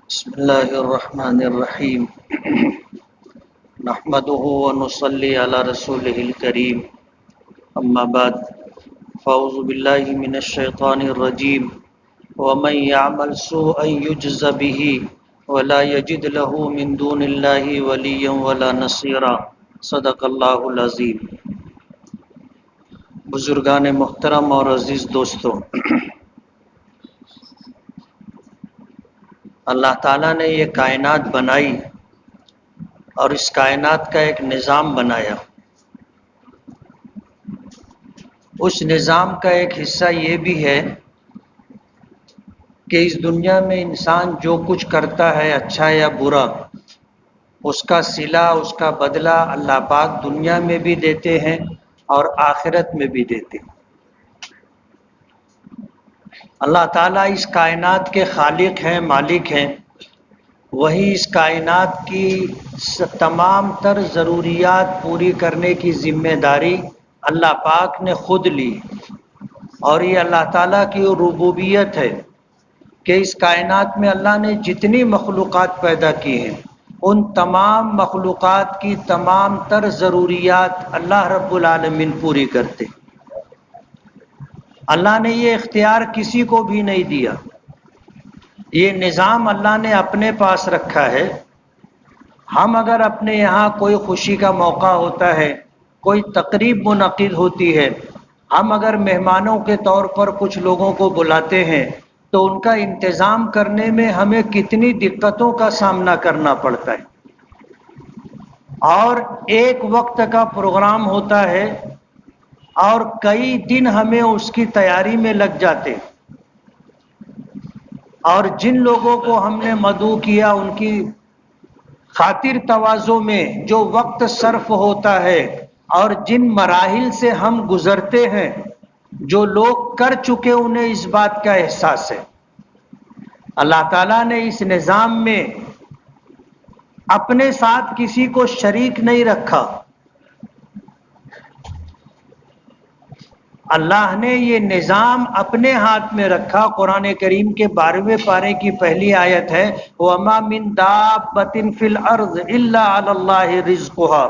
بسم الله الرحمن الرحيم. نحمده ونصلي على رسوله الكريم. أما بعد فأعوذ بالله من الشيطان الرجيم. ومن يعمل سوءا يجز به ولا يجد له من دون الله وليا ولا نصيرا. صدق الله العظيم. بزرگان محترم اور عزیز دوستو، اللہ تعالیٰ نے یہ کائنات بنائی اور اس کائنات کا ایک نظام بنایا. اس نظام کا ایک حصہ یہ بھی ہے کہ اس دنیا میں انسان جو کچھ کرتا ہے اچھا یا برا، اس کا صلہ، اس کا بدلہ اللہ پاک دنیا میں بھی دیتے ہیں اور آخرت میں بھی دیتے ہیں. اللہ تعالیٰ اس کائنات کے خالق ہیں، مالک ہیں. وہی اس کائنات کی تمام تر ضروریات پوری کرنے کی ذمہ داری اللہ پاک نے خود لی، اور یہ اللہ تعالیٰ کی ربوبیت ہے کہ اس کائنات میں اللہ نے جتنی مخلوقات پیدا کی ہیں ان تمام مخلوقات کی تمام تر ضروریات اللہ رب العالمین پوری کرتے. اللہ نے یہ اختیار کسی کو بھی نہیں دیا. یہ نظام اللہ نے اپنے پاس رکھا ہے. ہم اگر اپنے یہاں کوئی خوشی کا موقع ہوتا ہے، کوئی تقریب منعقد ہوتی ہے، ہم اگر مہمانوں کے طور پر کچھ لوگوں کو بلاتے ہیں تو ان کا انتظام کرنے میں ہمیں کتنی دقتوں کا سامنا کرنا پڑتا ہے. اور ایک وقت کا پروگرام ہوتا ہے اور کئی دن ہمیں اس کی تیاری میں لگ جاتے ہیں، اور جن لوگوں کو ہم نے مدعو کیا ان کی خاطر تواضع میں جو وقت صرف ہوتا ہے اور جن مراحل سے ہم گزرتے ہیں، جو لوگ کر چکے انہیں اس بات کا احساس ہے. اللہ تعالیٰ نے اس نظام میں اپنے ساتھ کسی کو شریک نہیں رکھا. اللہ نے یہ نظام اپنے ہاتھ میں رکھا. قرآن کریم کے 12ویں پارے کی پہلی آیت ہے وَمَا مِن دَابَّةٍ فِي الْأَرْضِ إِلَّا عَلَى اللَّهِ رِزْقُهَا،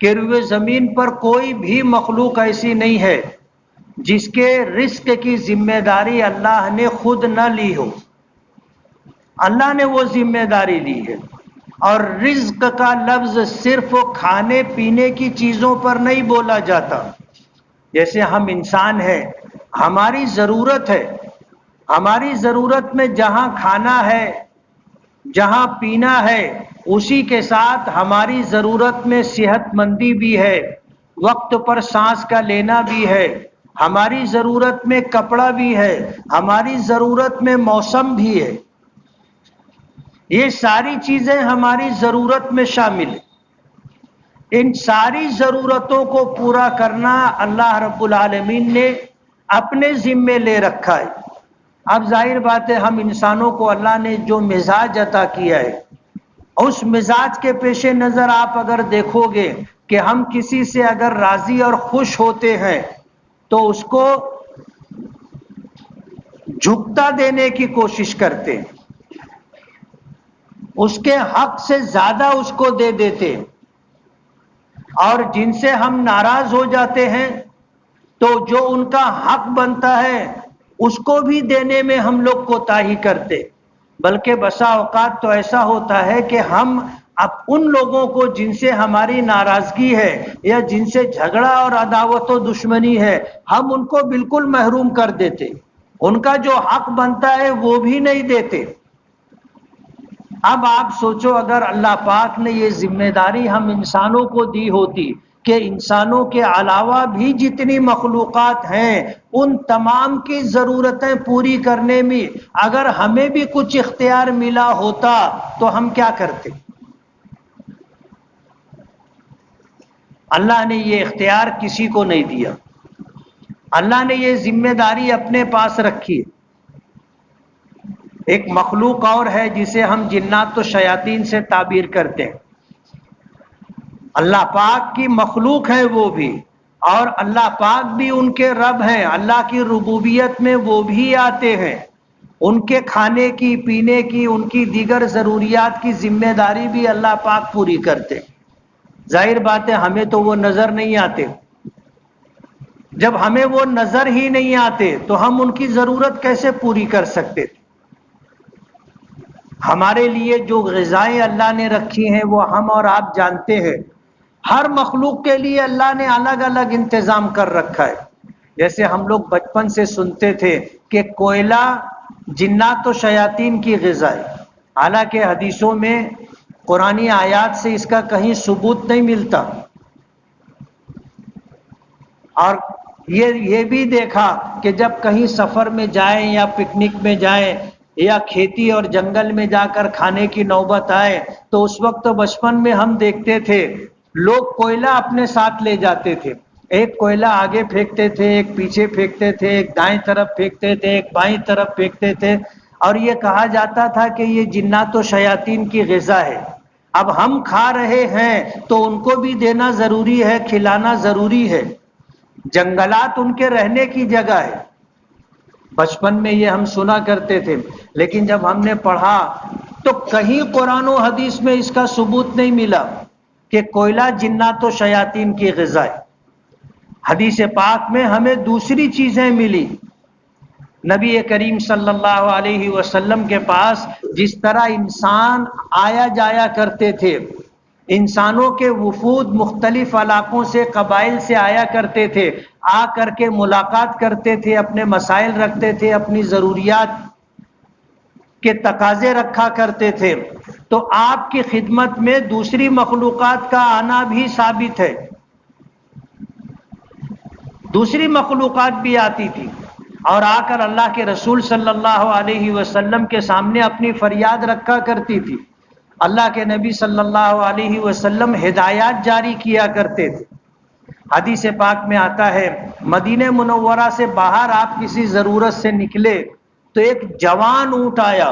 کہ روئے زمین پر کوئی بھی مخلوق ایسی نہیں ہے جس کے رزق کی ذمہ داری اللہ نے خود نہ لی ہو. اللہ نے وہ ذمہ داری لی ہے. اور رزق کا لفظ صرف کھانے پینے کی چیزوں پر نہیں بولا جاتا. جیسے ہم انسان ہیں، ہماری ضرورت ہے، ہماری ضرورت میں جہاں کھانا ہے، جہاں پینا ہے، اسی کے ساتھ ہماری ضرورت میں صحت مندی بھی ہے، وقت پر سانس کا لینا بھی ہے، ہماری ضرورت میں کپڑا بھی ہے، ہماری ضرورت میں موسم بھی ہے. یہ ساری چیزیں ہماری ضرورت میں شامل ہیں. ان ساری ضرورتوں کو پورا کرنا اللہ رب العالمین نے اپنے ذمے لے رکھا ہے. اب ظاہر بات ہے ہم انسانوں کو اللہ نے جو مزاج عطا کیا ہے، اس مزاج کے پیش نظر آپ اگر دیکھو گے کہ ہم کسی سے اگر راضی اور خوش ہوتے ہیں تو اس کو جھکتا دینے کی کوشش کرتے ہیں، اس کے حق سے زیادہ اس کو دے دیتے ہیں. اور جن سے ہم ناراض ہو جاتے ہیں تو جو ان کا حق بنتا ہے اس کو بھی دینے میں ہم لوگ کوتاہی کرتے. بلکہ بسا اوقات تو ایسا ہوتا ہے کہ ہم اب ان لوگوں کو جن سے ہماری ناراضگی ہے یا جن سے جھگڑا اور عداوت و دشمنی ہے، ہم ان کو بالکل محروم کر دیتے، ان کا جو حق بنتا ہے وہ بھی نہیں دیتے. اب آپ سوچو اگر اللہ پاک نے یہ ذمہ داری ہم انسانوں کو دی ہوتی کہ انسانوں کے علاوہ بھی جتنی مخلوقات ہیں ان تمام کی ضرورتیں پوری کرنے میں اگر ہمیں بھی کچھ اختیار ملا ہوتا تو ہم کیا کرتے؟ اللہ نے یہ اختیار کسی کو نہیں دیا. اللہ نے یہ ذمہ داری اپنے پاس رکھی. ایک مخلوق اور ہے جسے ہم جنات و شیاطین سے تعبیر کرتے ہیں. اللہ پاک کی مخلوق ہے وہ بھی، اور اللہ پاک بھی ان کے رب ہیں. اللہ کی ربوبیت میں وہ بھی آتے ہیں. ان کے کھانے کی، پینے کی، ان کی دیگر ضروریات کی ذمہ داری بھی اللہ پاک پوری کرتے۔ ظاہر بات ہے ہمیں تو وہ نظر نہیں آتے۔ جب ہمیں وہ نظر ہی نہیں آتے تو ہم ان کی ضرورت کیسے پوری کر سکتے؟ ہمارے لیے جو غذائیں اللہ نے رکھی ہیں وہ ہم اور آپ جانتے ہیں۔ ہر مخلوق کے لیے اللہ نے الگ الگ انتظام کر رکھا ہے۔ جیسے ہم لوگ بچپن سے سنتے تھے کہ کوئلہ جنات و شیاطین کی غذا ہے، حالانکہ حدیثوں میں قرآنی آیات سے اس کا کہیں ثبوت نہیں ملتا۔ اور یہ بھی دیکھا کہ جب کہیں سفر میں جائیں یا پکنک میں جائیں یا کھیتی اور جنگل میں جا کر کھانے کی نوبت آئے تو اس وقت بچپن میں ہم دیکھتے تھے لوگ کوئلہ اپنے ساتھ لے جاتے تھے۔ ایک کوئلہ آگے پھینکتے تھے، ایک پیچھے پھینکتے تھے، ایک دائیں طرف پھینکتے تھے، ایک بائیں طرف پھینکتے تھے، اور یہ کہا جاتا تھا کہ یہ جنات و شیاطین کی غذا ہے۔ اب ہم کھا رہے ہیں تو ان کو بھی دینا ضروری ہے، کھلانا ضروری ہے۔ جنگلات ان کے رہنے کی جگہ ہے۔ بچپن میں یہ ہم سنا کرتے تھے، لیکن جب ہم نے پڑھا تو کہیں قرآن و حدیث میں اس کا ثبوت نہیں ملا کہ کوئلہ جنات و شیاطین کی غذا ہے۔ حدیث پاک میں ہمیں دوسری چیزیں ملی۔ نبی کریم صلی اللہ علیہ وسلم کے پاس جس طرح انسان آیا جایا کرتے تھے، انسانوں کے وفود مختلف علاقوں سے، قبائل سے آیا کرتے تھے، آ کر کے ملاقات کرتے تھے، اپنے مسائل رکھتے تھے، اپنی ضروریات کے تقاضے رکھا کرتے تھے، تو آپ کی خدمت میں دوسری مخلوقات کا آنا بھی ثابت ہے۔ دوسری مخلوقات بھی آتی تھی اور آ کر اللہ کے رسول صلی اللہ علیہ وسلم کے سامنے اپنی فریاد رکھا کرتی تھی۔ اللہ کے نبی صلی اللہ علیہ وسلم ہدایات جاری کیا کرتے تھے۔ حدیث پاک میں آتا ہے مدینہ منورہ سے باہر آپ کسی ضرورت سے نکلے تو ایک جوان اونٹ آیا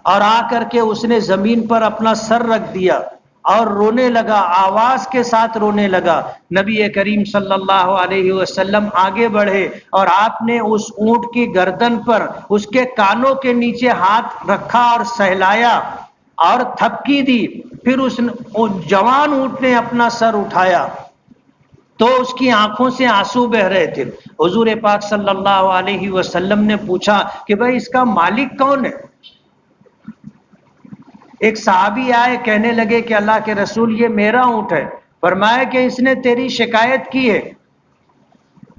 اور آ کر کے اس نے زمین پر اپنا سر رکھ دیا اور رونے لگا، آواز کے ساتھ رونے لگا۔ نبی کریم صلی اللہ علیہ وسلم آگے بڑھے اور آپ نے اس اونٹ کی گردن پر اس کے کانوں کے نیچے ہاتھ رکھا اور سہلایا اور تھپکی دی۔ پھر اس جوان اونٹ نے اپنا سر اٹھایا تو اس کی آنکھوں سے آنسو بہ رہے تھے۔ حضور پاک صلی اللہ علیہ وسلم نے پوچھا کہ بھائی اس کا مالک کون ہے؟ ایک صحابی آئے، کہنے لگے کہ اللہ کے رسول یہ میرا اونٹ ہے۔ فرمایا کہ اس نے تیری شکایت کی ہے،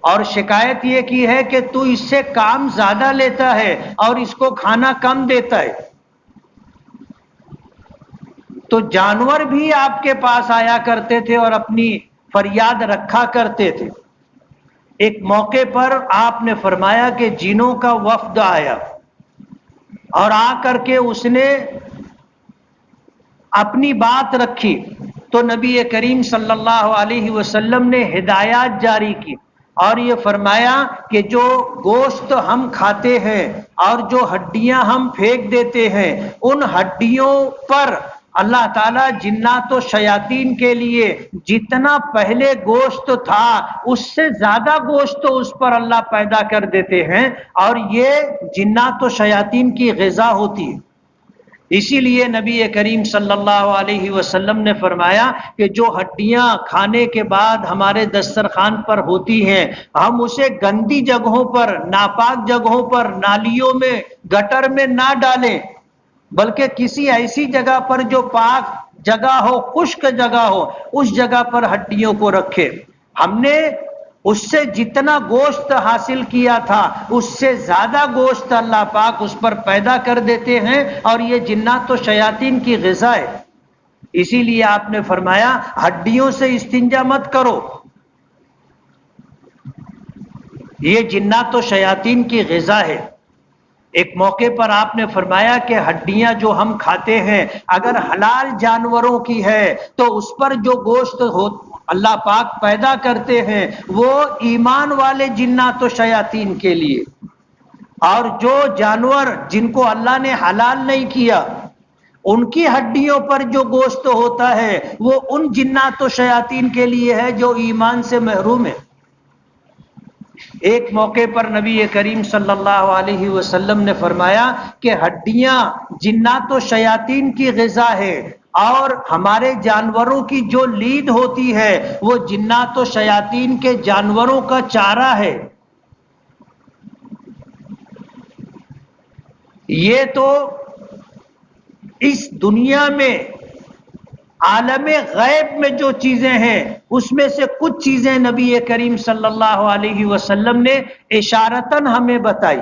اور شکایت یہ کی ہے کہ تو اس سے کام زیادہ لیتا ہے اور اس کو کھانا کم دیتا ہے۔ تو جانور بھی آپ کے پاس آیا کرتے تھے اور اپنی فریاد رکھا کرتے تھے۔ ایک موقع پر آپ نے فرمایا کہ جنوں کا وفد آیا اور آ کر کے اس نے اپنی بات رکھی تو نبی کریم صلی اللہ علیہ وسلم نے ہدایات جاری کی اور یہ فرمایا کہ جو گوشت ہم کھاتے ہیں اور جو ہڈیاں ہم پھینک دیتے ہیں، ان ہڈیوں پر اللہ تعالیٰ جنات و شیاطین کے لیے جتنا پہلے گوشت تھا اس سے زیادہ گوشت اس پر اللہ پیدا کر دیتے ہیں، اور یہ جنات و شیاطین کی غذا ہوتی ہے۔ اسی لیے نبی کریم صلی اللہ علیہ وسلم نے فرمایا کہ جو ہڈیاں کھانے کے بعد ہمارے دسترخوان پر ہوتی ہیں، ہم اسے گندی جگہوں پر، ناپاک جگہوں پر، نالیوں میں، گٹر میں نہ ڈالیں، بلکہ کسی ایسی جگہ پر جو پاک جگہ ہو، خشک جگہ ہو، اس جگہ پر ہڈیوں کو رکھے۔ ہم نے اس سے جتنا گوشت حاصل کیا تھا اس سے زیادہ گوشت اللہ پاک اس پر پیدا کر دیتے ہیں، اور یہ جنات و شیاطین کی غذا ہے۔ اسی لیے آپ نے فرمایا ہڈیوں سے استنجا مت کرو، یہ جنات و شیاطین کی غذا ہے۔ ایک موقع پر آپ نے فرمایا کہ ہڈیاں جو ہم کھاتے ہیں اگر حلال جانوروں کی ہے تو اس پر جو گوشت اللہ پاک پیدا کرتے ہیں وہ ایمان والے جنات و شیاطین کے لیے، اور جو جانور جن کو اللہ نے حلال نہیں کیا ان کی ہڈیوں پر جو گوشت ہوتا ہے وہ ان جنات و شیاطین کے لیے ہے جو ایمان سے محروم ہے۔ ایک موقع پر نبی کریم صلی اللہ علیہ وسلم نے فرمایا کہ ہڈیاں جنات و شیاطین کی غذا ہے، اور ہمارے جانوروں کی جو لید ہوتی ہے وہ جنات و شیاطین کے جانوروں کا چارہ ہے۔ یہ تو اس دنیا میں عالم غیب میں جو چیزیں ہیں اس میں سے کچھ چیزیں نبی کریم صلی اللہ علیہ وسلم نے اشارتاً ہمیں بتائی،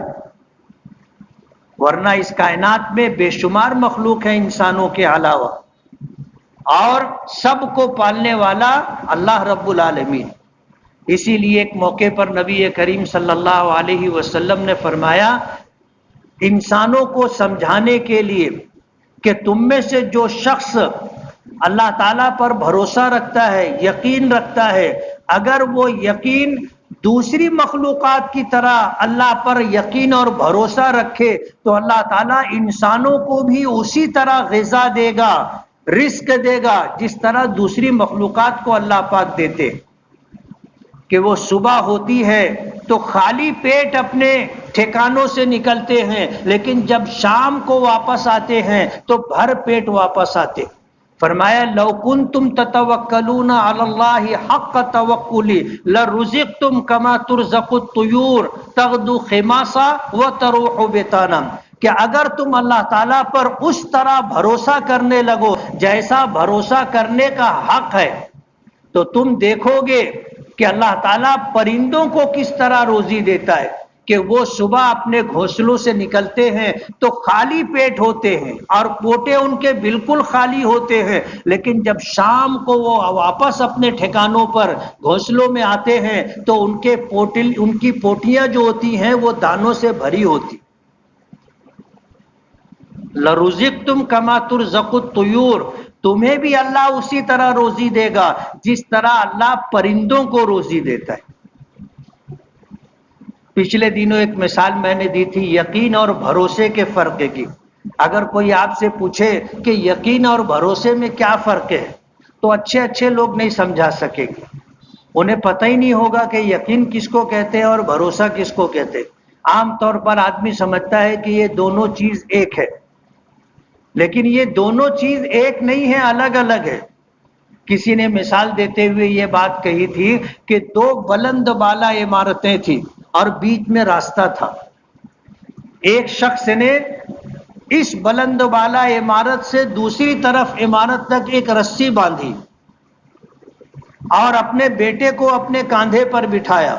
ورنہ اس کائنات میں بے شمار مخلوق ہیں انسانوں کے علاوہ، اور سب کو پالنے والا اللہ رب العالمین۔ اسی لیے ایک موقع پر نبی کریم صلی اللہ علیہ وسلم نے فرمایا انسانوں کو سمجھانے کے لیے کہ تم میں سے جو شخص اللہ تعالیٰ پر بھروسہ رکھتا ہے، یقین رکھتا ہے، اگر وہ یقین دوسری مخلوقات کی طرح اللہ پر یقین اور بھروسہ رکھے تو اللہ تعالیٰ انسانوں کو بھی اسی طرح غذا دے گا، رزق دے گا، جس طرح دوسری مخلوقات کو اللہ پاک دیتے، کہ وہ صبح ہوتی ہے تو خالی پیٹ اپنے ٹھکانوں سے نکلتے ہیں، لیکن جب شام کو واپس آتے ہیں تو بھر پیٹ واپس آتے۔ فرمایا لو کنتم تتوکلون علی اللہ حق توکلی لرزقتم کما ترزق الطیور تغدو خماسا وتروح بطانا، کہ اگر تم اللہ تعالیٰ پر اس طرح بھروسہ کرنے لگو جیسا بھروسہ کرنے کا حق ہے تو تم دیکھو گے کہ اللہ تعالیٰ پرندوں کو کس طرح روزی دیتا ہے، کہ وہ صبح اپنے گھونسلوں سے نکلتے ہیں تو خالی پیٹ ہوتے ہیں اور پوٹے ان کے بالکل خالی ہوتے ہیں، لیکن جب شام کو وہ واپس اپنے ٹھکانوں پر گھونسلوں میں آتے ہیں تو ان کی پوٹیاں جو ہوتی ہیں وہ دانوں سے بھری ہوتی۔ لَرُزِقْتُمْ كَمَا تُرْزَقُ الطُّيُورُ، تمہیں بھی اللہ اسی طرح روزی دے گا جس طرح اللہ پرندوں کو روزی دیتا ہے۔ پچھلے دنوں ایک مثال میں نے دی تھی یقین اور بھروسے کے فرق کی۔ اگر کوئی آپ سے پوچھے کہ یقین اور بھروسے میں کیا فرق ہے تو اچھے لوگ نہیں سمجھا سکیں گے، انہیں پتہ ہی نہیں ہوگا کہ یقین کس کو کہتے ہیں اور بھروسہ کس کو کہتے ہیں۔ عام طور پر آدمی سمجھتا ہے کہ یہ دونوں چیز ایک ہے، لیکن یہ دونوں چیز ایک نہیں ہے، الگ الگ ہے۔ کسی نے مثال دیتے ہوئے یہ بات کہی تھی کہ دو بلند بالا عمارتیں تھیں اور بیچ میں راستہ تھا۔ ایک شخص نے اس بلند بالا عمارت سے دوسری طرف عمارت تک ایک رسی باندھی اور اپنے بیٹے کو اپنے کاندھے پر بٹھایا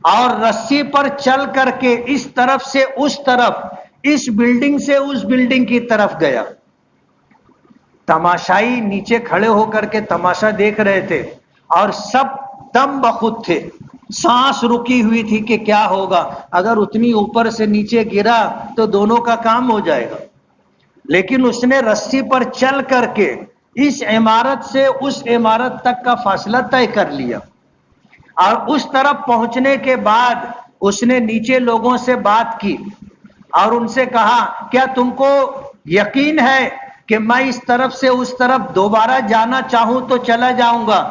اور رسی پر چل کر کے اس طرف سے اس طرف، اس بلڈنگ سے اس بلڈنگ کی طرف گیا۔ تماشائی نیچے کھڑے ہو کر کے تماشا دیکھ رہے تھے اور سب دم بخود تھے، سانس رکی ہوئی تھی کہ کیا ہوگا، اگر اتنی اوپر سے نیچے گرا تو دونوں کا کام ہو جائے گا۔ لیکن اس نے رسی پر چل کر کے اس عمارت سے اس عمارت تک کا فاصلہ طے کر لیا، اور اس طرف پہنچنے کے بعد اس نے نیچے لوگوں سے بات کی اور ان سے کہا کیا تم کو یقین ہے کہ میں اس طرف سے اس طرف دوبارہ جانا چاہوں تو چلا جاؤں گا؟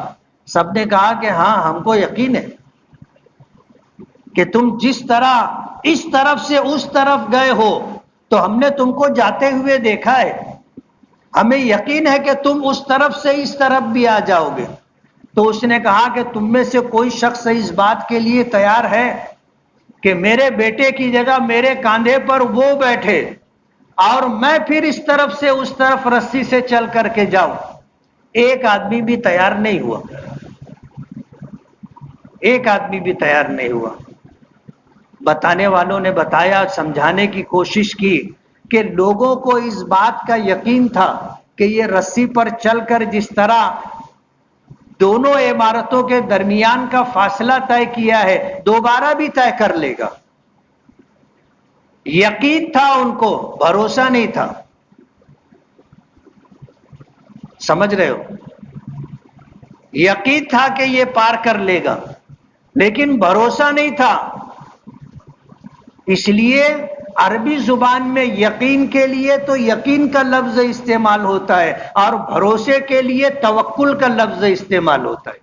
سب نے کہا کہ ہاں ہم کو یقین ہے کہ تم جس طرح اس طرف سے اس طرف گئے ہو تو ہم نے تم کو جاتے ہوئے دیکھا ہے، ہمیں یقین ہے کہ تم اس طرف سے اس طرف بھی آ جاؤ گے۔ تو اس نے کہا کہ تم میں سے کوئی شخص اس بات کے لیے تیار ہے کہ میرے بیٹے کی جگہ میرے کاندھے پر وہ بیٹھے اور میں پھر اس طرف سے اس طرف رسی سے چل کر کے جاؤں؟ ایک آدمی بھی تیار نہیں ہوا، ایک آدمی بھی تیار نہیں ہوا۔ بتانے والوں نے بتایا، سمجھانے کی کوشش کی کہ لوگوں کو اس بات کا یقین تھا کہ یہ رسی پر چل کر جس طرح دونوں عمارتوں کے درمیان کا فاصلہ طے کیا ہے دوبارہ بھی طے کر لے گا۔ یقین تھا ان کو، بھروسہ نہیں تھا۔ سمجھ رہے ہو؟ یقین تھا کہ یہ پار کر لے گا لیکن بھروسہ نہیں تھا۔ اس لیے عربی زبان میں یقین کے لیے تو یقین کا لفظ استعمال ہوتا ہے اور بھروسے کے لیے توکل کا لفظ استعمال ہوتا ہے۔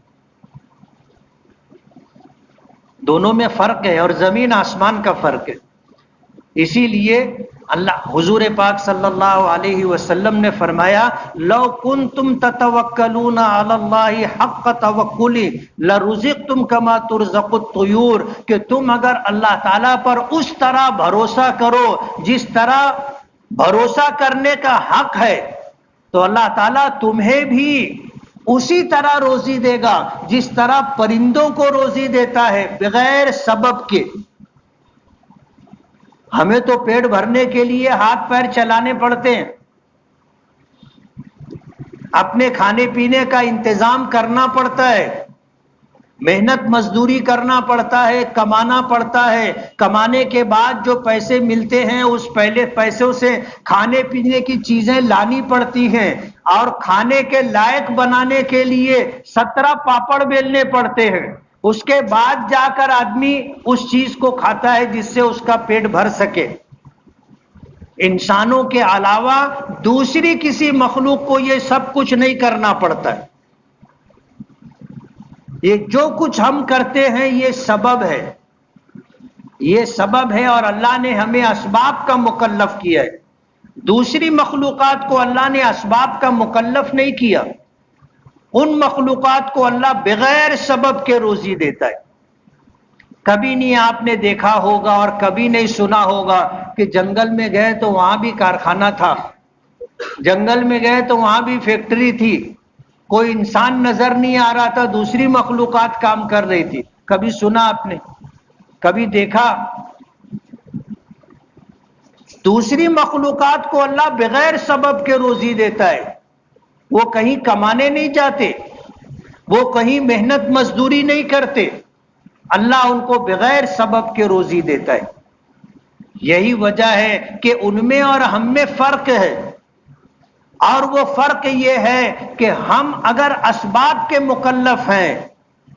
دونوں میں فرق ہے اور زمین آسمان کا فرق ہے. اسی لیے اللہ حضور پاک صلی اللہ علیہ وسلم نے فرمایا لو کنتم تتوکلون علی اللہ حق توکلی لرزقتم کما ترزق الطیور، کہ تم اگر اللہ تعالیٰ پر اس طرح بھروسہ کرو جس طرح بھروسہ کرنے کا حق ہے، تو اللہ تعالیٰ تمہیں بھی اسی طرح روزی دے گا جس طرح پرندوں کو روزی دیتا ہے بغیر سبب کے. ہمیں تو پیٹ بھرنے کے لیے ہاتھ پیر چلانے پڑتے ہیں، اپنے کھانے پینے کا انتظام کرنا پڑتا ہے، محنت مزدوری کرنا پڑتا ہے، کمانا پڑتا ہے. کمانے کے بعد جو پیسے ملتے ہیں اس پہلے پیسوں سے کھانے پینے کی چیزیں لانی پڑتی ہیں، اور کھانے کے لائق بنانے کے لیے 17 پاپڑ بیلنے پڑتے ہیں. اس کے بعد جا کر آدمی اس چیز کو کھاتا ہے جس سے اس کا پیٹ بھر سکے. انسانوں کے علاوہ دوسری کسی مخلوق کو یہ سب کچھ نہیں کرنا پڑتا ہے. یہ جو کچھ ہم کرتے ہیں یہ سبب ہے، یہ سبب ہے، اور اللہ نے ہمیں اسباب کا مکلف کیا ہے. دوسری مخلوقات کو اللہ نے اسباب کا مکلف نہیں کیا. ان مخلوقات کو اللہ بغیر سبب کے روزی دیتا ہے. کبھی نہیں آپ نے دیکھا ہوگا اور کبھی نہیں سنا ہوگا کہ جنگل میں گئے تو وہاں بھی کارخانہ تھا، جنگل میں گئے تو وہاں بھی فیکٹری تھی، کوئی انسان نظر نہیں آ رہا تھا، دوسری مخلوقات کام کر رہی تھی. کبھی سنا آپ نے؟ کبھی دیکھا؟ دوسری مخلوقات کو اللہ بغیر سبب کے روزی دیتا ہے. وہ کہیں کمانے نہیں جاتے، وہ کہیں محنت مزدوری نہیں کرتے، اللہ ان کو بغیر سبب کے روزی دیتا ہے. یہی وجہ ہے کہ ان میں اور ہم میں فرق ہے، اور وہ فرق یہ ہے کہ ہم اگر اسباب کے مکلف ہیں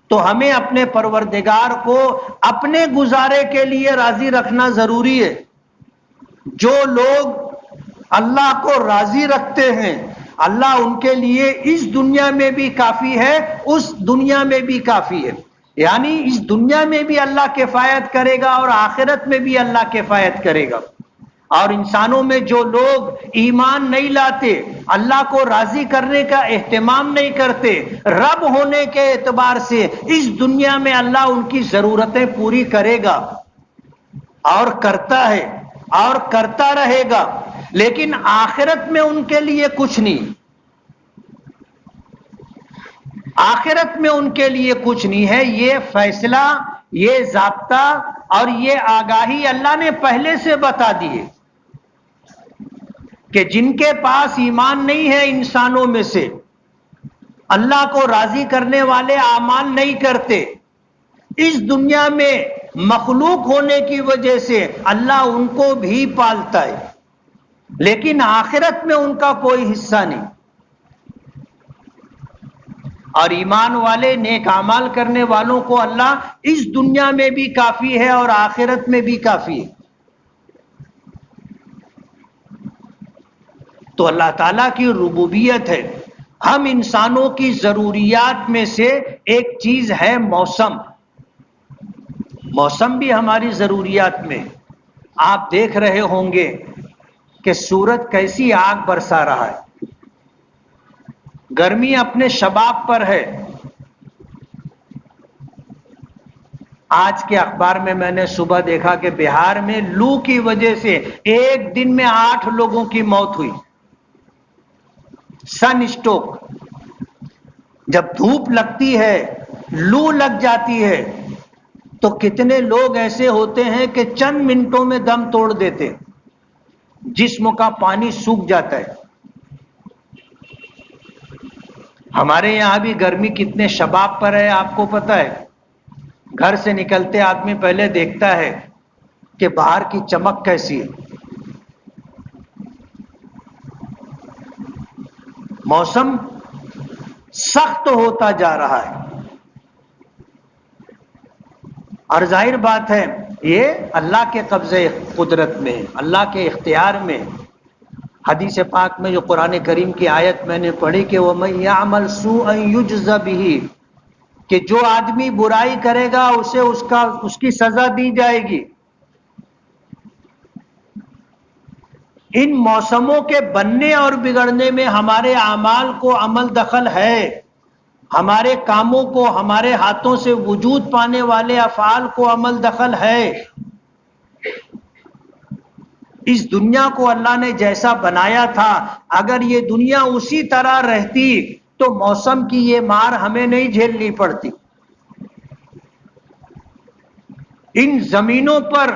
تو ہمیں اپنے پروردگار کو اپنے گزارے کے لیے راضی رکھنا ضروری ہے. جو لوگ اللہ کو راضی رکھتے ہیں اللہ ان کے لیے اس دنیا میں بھی کافی ہے، اس دنیا میں بھی کافی ہے. یعنی اس دنیا میں بھی اللہ کفایت کرے گا اور آخرت میں بھی اللہ کفایت کرے گا. اور انسانوں میں جو لوگ ایمان نہیں لاتے، اللہ کو راضی کرنے کا اہتمام نہیں کرتے، رب ہونے کے اعتبار سے اس دنیا میں اللہ ان کی ضرورتیں پوری کرے گا اور کرتا ہے اور کرتا رہے گا، لیکن آخرت میں ان کے لیے کچھ نہیں. آخرت میں ان کے لیے کچھ نہیں ہے. یہ فیصلہ، یہ ضابطہ اور یہ آگاہی اللہ نے پہلے سے بتا دی ہے کہ جن کے پاس ایمان نہیں ہے انسانوں میں سے، اللہ کو راضی کرنے والے اعمال نہیں کرتے، اس دنیا میں مخلوق ہونے کی وجہ سے اللہ ان کو بھی پالتا ہے، لیکن آخرت میں ان کا کوئی حصہ نہیں. اور ایمان والے نیک اعمال کرنے والوں کو اللہ اس دنیا میں بھی کافی ہے اور آخرت میں بھی کافی ہے. تو اللہ تعالیٰ کی ربوبیت ہے. ہم انسانوں کی ضروریات میں سے ایک چیز ہے موسم. موسم بھی ہماری ضروریات میں. آپ دیکھ رہے ہوں گے کہ سورج کیسی آگ برسا رہا ہے. گرمی اپنے شباب پر ہے. آج کے اخبار میں نے صبح دیکھا کہ بہار میں لو کی وجہ سے ایک دن میں 8 لوگوں کی موت ہوئی. سن اسٹروک. جب دھوپ لگتی ہے، لو لگ جاتی ہے تو کتنے لوگ ایسے ہوتے ہیں کہ چند منٹوں میں دم توڑ دیتے، جسم کا پانی سوکھ جاتا ہے. ہمارے یہاں بھی گرمی کتنے شباب پر ہے آپ کو پتہ ہے. گھر سے نکلتے آدمی پہلے دیکھتا ہے کہ باہر کی چمک کیسی ہے. موسم سخت ہوتا جا رہا ہے، اور ظاہر بات ہے یہ اللہ کے قبضے قدرت میں ہے، اللہ کے اختیار میں. حدیث پاک میں جو قرآن کریم کی آیت میں نے پڑھی کہ وَمَن يَعْمَلْ سُوءًا يُجْزَ بِهِ، کہ جو آدمی برائی کرے گا اسے اس کی سزا دی جائے گی۔ ان موسموں کے بننے اور بگڑنے میں ہمارے اعمال کو عمل دخل ہے، ہمارے کاموں کو، ہمارے ہاتھوں سے وجود پانے والے افعال کو عمل دخل ہے۔ اس دنیا کو اللہ نے جیسا بنایا تھا، اگر یہ دنیا اسی طرح رہتی تو موسم کی یہ مار ہمیں نہیں جھیلنی پڑتی۔ ان زمینوں پر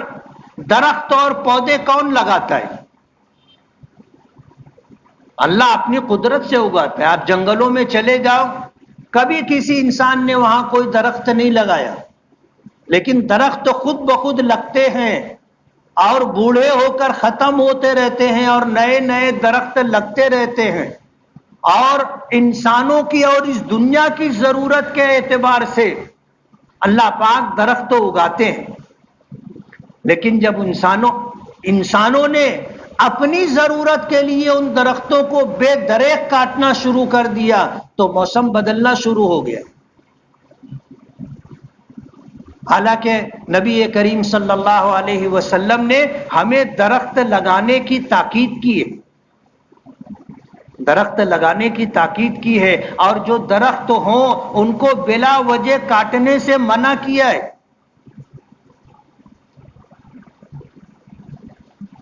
درخت اور پودے کون لگاتا ہے؟ اللہ اپنی قدرت سے اگاتا ہے۔ آپ جنگلوں میں چلے جاؤ، کبھی کسی انسان نے وہاں کوئی درخت نہیں لگایا، لیکن درخت خود بخود لگتے ہیں اور بوڑھے ہو کر ختم ہوتے رہتے ہیں اور نئے نئے درخت لگتے رہتے ہیں۔ اور انسانوں کی اور اس دنیا کی ضرورت کے اعتبار سے اللہ پاک درخت تو اگاتے ہیں، لیکن جب انسانوں نے اپنی ضرورت کے لیے ان درختوں کو بے دریغ کاٹنا شروع کر دیا تو موسم بدلنا شروع ہو گیا۔ حالانکہ نبی کریم صلی اللہ علیہ وسلم نے ہمیں درخت لگانے کی تاکید کی ہے، درخت لگانے کی تاکید کی ہے، اور جو درخت ہوں ان کو بلا وجہ کاٹنے سے منع کیا ہے۔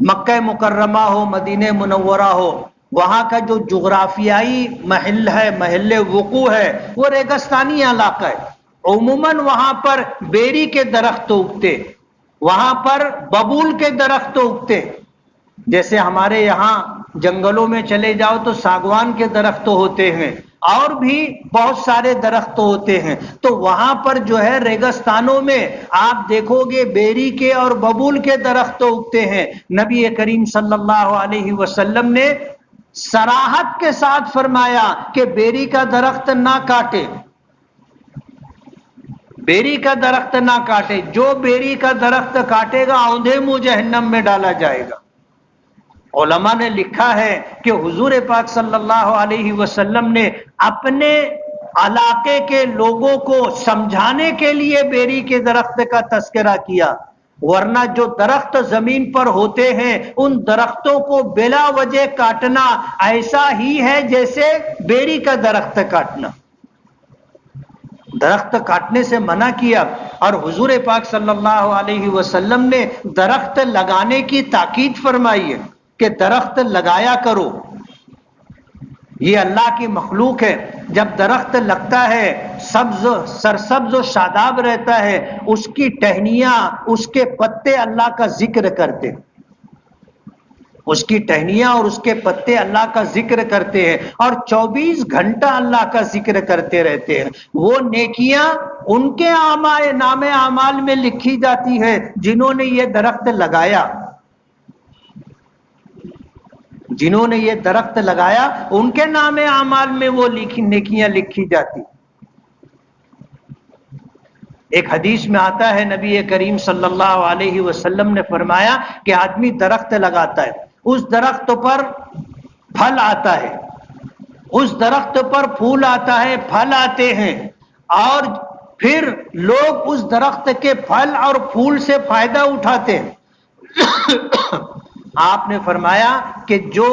مکہ مکرمہ ہو، مدینہ منورہ ہو، وہاں کا جو جغرافیائی محل وقوع ہے وہ ریگستانی علاقہ ہے۔ عموماً وہاں پر بیری کے درخت اگتے، وہاں پر ببول کے درخت اگتے، جیسے ہمارے یہاں جنگلوں میں چلے جاؤ تو ساگوان کے درخت ہوتے ہیں اور بھی بہت سارے درخت ہوتے ہیں۔ تو وہاں پر جو ہے ریگستانوں میں آپ دیکھو گے بیری کے اور ببول کے درخت اگتے ہیں۔ نبی کریم صلی اللہ علیہ وسلم نے صراحت کے ساتھ فرمایا کہ بیری کا درخت نہ کاٹے، بیری کا درخت نہ کاٹے، جو بیری کا درخت کاٹے گا اوندھے منہ جہنم میں ڈالا جائے گا۔ علماء نے لکھا ہے کہ حضور پاک صلی اللہ علیہ وسلم نے اپنے علاقے کے لوگوں کو سمجھانے کے لیے بیری کے درخت کا تذکرہ کیا، ورنہ جو درخت زمین پر ہوتے ہیں ان درختوں کو بلا وجہ کاٹنا ایسا ہی ہے جیسے بیری کا درخت کاٹنا۔ درخت کاٹنے سے منع کیا، اور حضور پاک صلی اللہ علیہ وسلم نے درخت لگانے کی تاکید فرمائی ہے کہ درخت لگایا کرو، یہ اللہ کی مخلوق ہے۔ جب درخت لگتا ہے سرسبز و شاداب رہتا ہے، اس کی ٹہنیاں، اس کے پتے اللہ کا ذکر کرتے، اس کی ٹہنیاں اور اس کے پتے اللہ کا ذکر کرتے ہیں اور 24 گھنٹہ اللہ کا ذکر کرتے رہتے ہیں۔ وہ نیکیاں ان کے نام اعمال میں لکھی جاتی ہے جنہوں نے یہ درخت لگایا، جنہوں نے یہ درخت لگایا ان کے نام اعمال میں وہ نیکیاں لکھی جاتی۔ ایک حدیث میں آتا ہے نبی کریم صلی اللہ علیہ وسلم نے فرمایا کہ آدمی درخت لگاتا ہے، اس درخت پر پھل آتا ہے، اس درخت پر پھول آتا ہے، پھل آتے ہیں، اور پھر لوگ اس درخت کے پھل اور پھول سے فائدہ اٹھاتے ہیں۔ آپ نے فرمایا کہ جو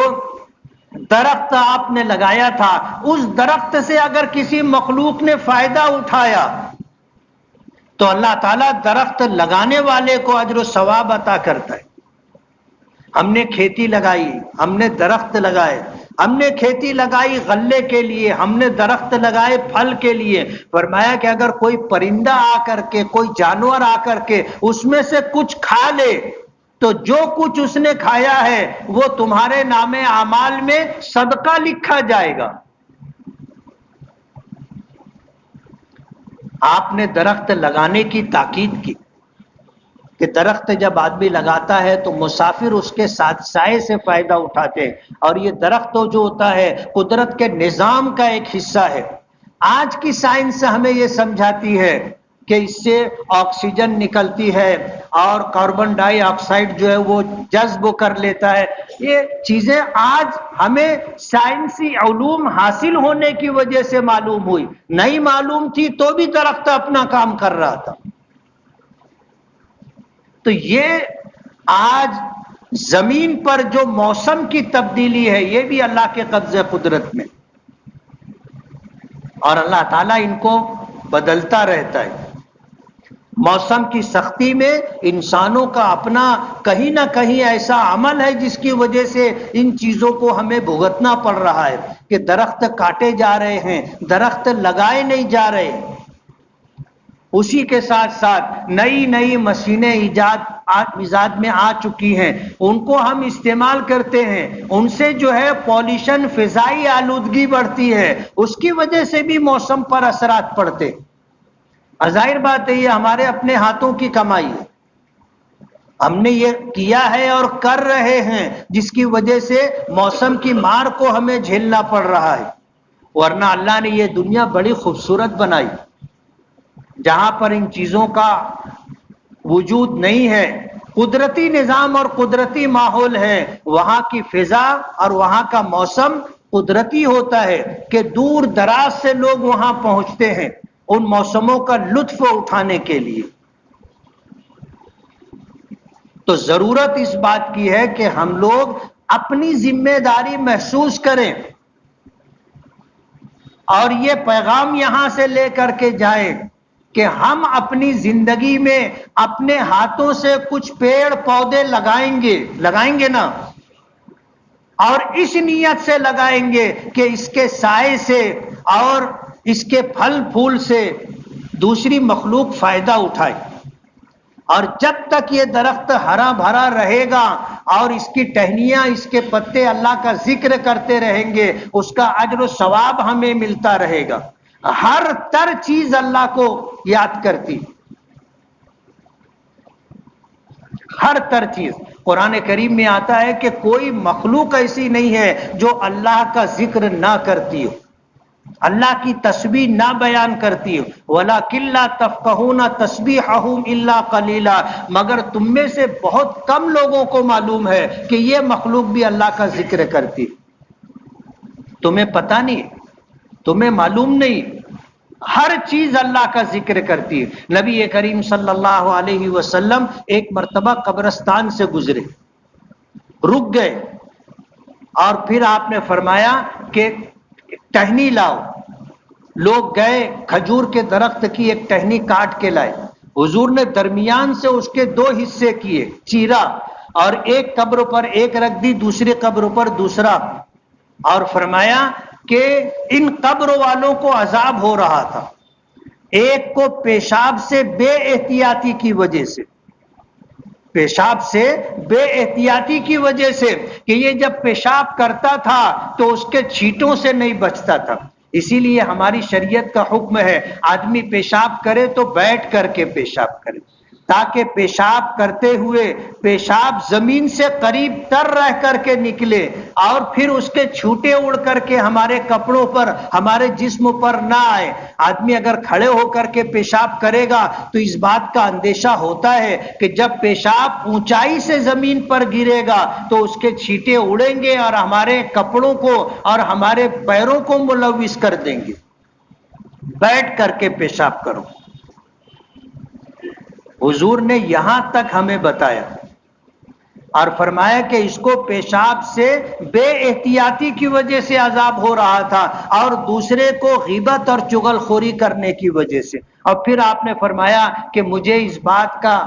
درخت آپ نے لگایا تھا اس درخت سے اگر کسی مخلوق نے فائدہ اٹھایا تو اللہ تعالیٰ درخت لگانے والے کو اجر و ثواب عطا کرتا ہے۔ ہم نے کھیتی لگائی، ہم نے درخت لگائے، ہم نے کھیتی لگائی غلے کے لیے، ہم نے درخت لگائے پھل کے لیے، فرمایا کہ اگر کوئی پرندہ آ کر کے، کوئی جانور آ کر کے اس میں سے کچھ کھا لے تو جو کچھ اس نے کھایا ہے وہ تمہارے نام اعمال میں صدقہ لکھا جائے گا۔ آپ نے درخت لگانے کی تاکید کی کہ درخت جب آدمی لگاتا ہے تو مسافر اس کے ساتھ سائے سے فائدہ اٹھاتے ہیں، اور یہ درخت جو ہوتا ہے قدرت کے نظام کا ایک حصہ ہے۔ آج کی سائنس ہمیں یہ سمجھاتی ہے کہ اس سے آکسیجن نکلتی ہے اور کاربن ڈائی آکسائڈ جو ہے وہ جذب کر لیتا ہے. یہ چیزیں آج ہمیں سائنسی علوم حاصل ہونے کی وجہ سے معلوم ہوئی، نہیں معلوم تھی تو بھی درخت اپنا کام کر رہا تھا. تو یہ آج زمین پر جو موسم کی تبدیلی ہے یہ بھی اللہ کے قبضے قدرت میں، اور اللہ تعالیٰ ان کو بدلتا رہتا ہے. موسم کی سختی میں انسانوں کا اپنا کہیں نہ کہیں ایسا عمل ہے جس کی وجہ سے ان چیزوں کو ہمیں بھگتنا پڑ رہا ہے کہ درخت کاٹے جا رہے ہیں، درخت لگائے نہیں جا رہے. اسی کے ساتھ ساتھ نئی نئی مشینیں ایجاد میں آ چکی ہیں، ان کو ہم استعمال کرتے ہیں، ان سے جو ہے پالیوشن، فضائی آلودگی بڑھتی ہے، اس کی وجہ سے بھی موسم پر اثرات پڑتے. ظاہر بات ہے یہ ہمارے اپنے ہاتھوں کی کمائی ہے، ہم نے یہ کیا ہے اور کر رہے ہیں جس کی وجہ سے موسم کی مار کو ہمیں جھیلنا پڑ رہا ہے. ورنہ اللہ نے یہ دنیا بڑی خوبصورت بنائی جہاں پر ان چیزوں کا وجود نہیں ہے. قدرتی نظام اور قدرتی ماحول ہے، وہاں کی فضا اور وہاں کا موسم قدرتی ہوتا ہے کہ دور دراز سے لوگ وہاں پہنچتے ہیں ان موسموں کا لطف اٹھانے کے لیے. تو ضرورت اس بات کی ہے کہ ہم لوگ اپنی ذمہ داری محسوس کریں اور یہ پیغام یہاں سے لے کر کے جائیں کہ ہم اپنی زندگی میں اپنے ہاتھوں سے کچھ پیڑ پودے لگائیں گے نا، اور اس نیت سے لگائیں گے کہ اس کے سائے سے اور اس کے پھل پھول سے دوسری مخلوق فائدہ اٹھائے. اور جب تک یہ درخت ہرا بھرا رہے گا اور اس کی ٹہنیاں، اس کے پتے اللہ کا ذکر کرتے رہیں گے، اس کا اجر و ثواب ہمیں ملتا رہے گا. ہر تر چیز اللہ کو یاد کرتی، ہر تر چیز. قرآن کریم میں آتا ہے کہ کوئی مخلوق ایسی نہیں ہے جو اللہ کا ذکر نہ کرتی ہو، اللہ کی تسبیح نہ بیان کرتی ہو. وَلَكِنْ لَا تَفْقَهُونَ تَسْبِيحَهُمْ إِلَّا قَلِيلًا، مگر تم میں سے بہت کم لوگوں کو معلوم ہے کہ یہ مخلوق بھی اللہ کا ذکر کرتی. تمہیں پتہ نہیں، تمہیں معلوم نہیں، ہر چیز اللہ کا ذکر کرتی ہے. نبی کریم صلی اللہ علیہ وسلم ایک مرتبہ قبرستان سے گزرے، رک گئے اور پھر آپ نے فرمایا کہ ٹہنی لاؤ. لوگ گئے، کھجور کے درخت کی ایک ٹہنی کاٹ کے لائے. حضور نے درمیان سے اس کے دو حصے کیے، چیرا، اور ایک قبر پر ایک رکھ دی، دوسری قبر پر دوسرا، اور فرمایا کہ ان قبر والوں کو عذاب ہو رہا تھا. ایک کو پیشاب سے بے احتیاطی کی وجہ سے، پیشاب سے بے احتیاطی کی وجہ سے کہ یہ جب پیشاب کرتا تھا تو اس کے چھینٹوں سے نہیں بچتا تھا. اسی لیے ہماری شریعت کا حکم ہے آدمی پیشاب کرے تو بیٹھ کر کے پیشاب کرے، تاکہ پیشاب کرتے ہوئے پیشاب زمین سے قریب تر رہ کر کے نکلے اور پھر اس کے چھوٹے اڑ کر کے ہمارے کپڑوں پر، ہمارے جسم پر نہ آئے. آدمی اگر کھڑے ہو کر کے پیشاب کرے گا تو اس بات کا اندیشہ ہوتا ہے کہ جب پیشاب اونچائی سے زمین پر گرے گا تو اس کے چھینٹے اڑیں گے اور ہمارے کپڑوں کو اور ہمارے پیروں کو ملوث کر دیں گے. بیٹھ کر کے پیشاب کرو. حضور نے یہاں تک ہمیں بتایا اور فرمایا کہ اس کو پیشاب سے بے احتیاطی کی وجہ سے عذاب ہو رہا تھا اور دوسرے کو غیبت اور چغل خوری کرنے کی وجہ سے. اور پھر آپ نے فرمایا کہ مجھے اس بات کا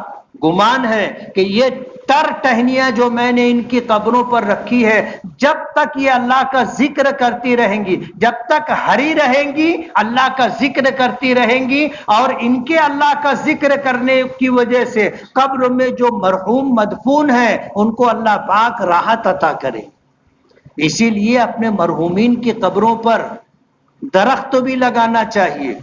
گمان ہے کہ یہ تر ٹہنیاں جو میں نے ان کی قبروں پر رکھی ہے، جب تک یہ اللہ کا ذکر کرتی رہیں گی، جب تک ہری رہیں گی اللہ کا ذکر کرتی رہیں گی، اور ان کے اللہ کا ذکر کرنے کی وجہ سے قبر میں جو مرحوم مدفون ہیں ان کو اللہ پاک راحت عطا کرے. اسی لیے اپنے مرحومین کی قبروں پر درخت بھی لگانا چاہیے.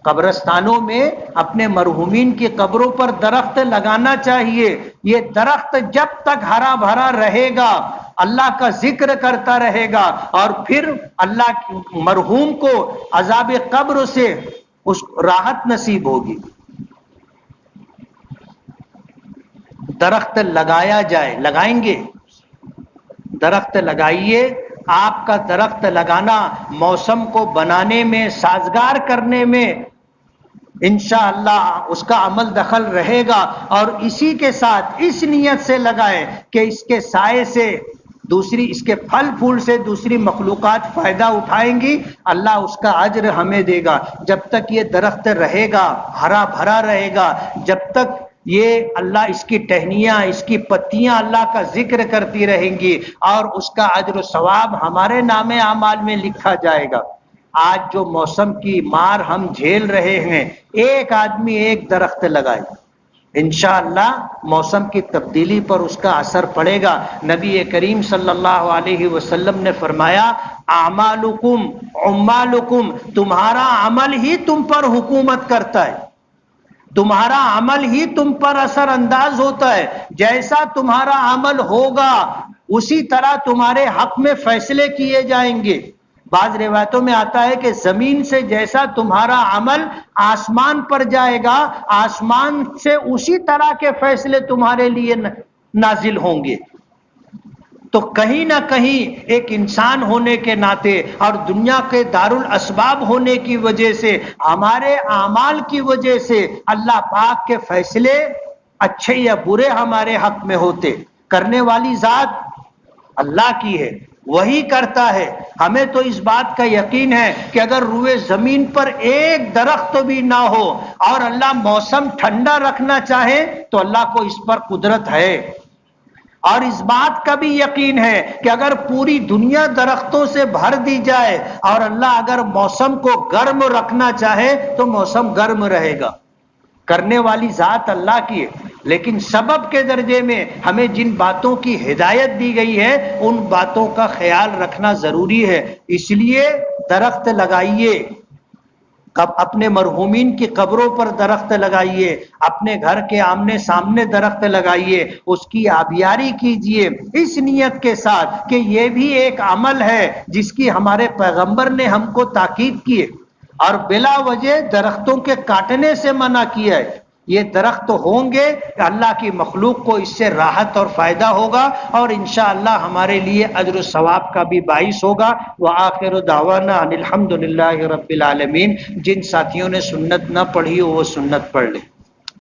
قبرستانوں میں اپنے مرحومین کی قبروں پر درخت لگانا چاہیے. یہ درخت جب تک ہرا بھرا رہے گا اللہ کا ذکر کرتا رہے گا اور پھر اللہ مرحوم کو عذاب قبر سے اس راحت نصیب ہوگی۔ درخت لگایا جائے، لگائیں گے؟ درخت لگائیے۔ آپ کا درخت لگانا موسم کو بنانے میں، سازگار کرنے میں انشاءاللہ اس کا عمل دخل رہے گا، اور اسی کے ساتھ اس نیت سے لگائیں کہ اس کے سائے سے دوسری، اس کے پھل پھول سے دوسری مخلوقات فائدہ اٹھائیں گی، اللہ اس کا اجر ہمیں دے گا۔ جب تک یہ درخت رہے گا، ہرا بھرا رہے گا، جب تک یہ اللہ اس کی ٹہنیاں، اس کی پتیاں اللہ کا ذکر کرتی رہیں گی، اور اس کا اجر و ثواب ہمارے نام اعمال میں لکھا جائے گا۔ آج جو موسم کی مار ہم جھیل رہے ہیں، ایک آدمی ایک درخت لگائے، انشاءاللہ موسم کی تبدیلی پر اس کا اثر پڑے گا۔ نبی کریم صلی اللہ علیہ وسلم نے فرمایا اعمالکم عمالکم، تمہارا عمل ہی تم پر حکومت کرتا ہے، تمہارا عمل ہی تم پر اثر انداز ہوتا ہے، جیسا تمہارا عمل ہوگا اسی طرح تمہارے حق میں فیصلے کیے جائیں گے۔ بعض روایتوں میں آتا ہے کہ زمین سے جیسا تمہارا عمل آسمان پر جائے گا، آسمان سے اسی طرح کے فیصلے تمہارے لیے نازل ہوں گے۔ تو کہیں نہ کہیں ایک انسان ہونے کے ناطے اور دنیا کے دارالاسباب ہونے کی وجہ سے، ہمارے اعمال کی وجہ سے اللہ پاک کے فیصلے اچھے یا برے ہمارے حق میں ہوتے۔ کرنے والی ذات اللہ کی ہے، وہی کرتا ہے۔ ہمیں تو اس بات کا یقین ہے کہ اگر روئے زمین پر ایک درخت بھی نہ ہو اور اللہ موسم ٹھنڈا رکھنا چاہے تو اللہ کو اس پر قدرت ہے، اور اس بات کا بھی یقین ہے کہ اگر پوری دنیا درختوں سے بھر دی جائے اور اللہ اگر موسم کو گرم رکھنا چاہے تو موسم گرم رہے گا۔ کرنے والی ذات اللہ کی ہے، لیکن سبب کے درجے میں ہمیں جن باتوں کی ہدایت دی گئی ہے ان باتوں کا خیال رکھنا ضروری ہے۔ اس لیے درخت لگائیے، اپنے مرحومین کی قبروں پر درخت لگائیے، اپنے گھر کے آمنے سامنے درخت لگائیے، اس کی آبیاری کیجیے اس نیت کے ساتھ کہ یہ بھی ایک عمل ہے جس کی ہمارے پیغمبر نے ہم کو تاکید کی ہے، اور بلا وجہ درختوں کے کاٹنے سے منع کیا ہے۔ یہ درخت ہوں گے کہ اللہ کی مخلوق کو اس سے راحت اور فائدہ ہوگا، اور انشاءاللہ ہمارے لیے اجر و ثواب کا بھی باعث ہوگا۔ وآخر دعوانا ان الحمدللہ رب العالمین۔ جن ساتھیوں نے سنت نہ پڑھی ہو وہ سنت پڑھ لیں۔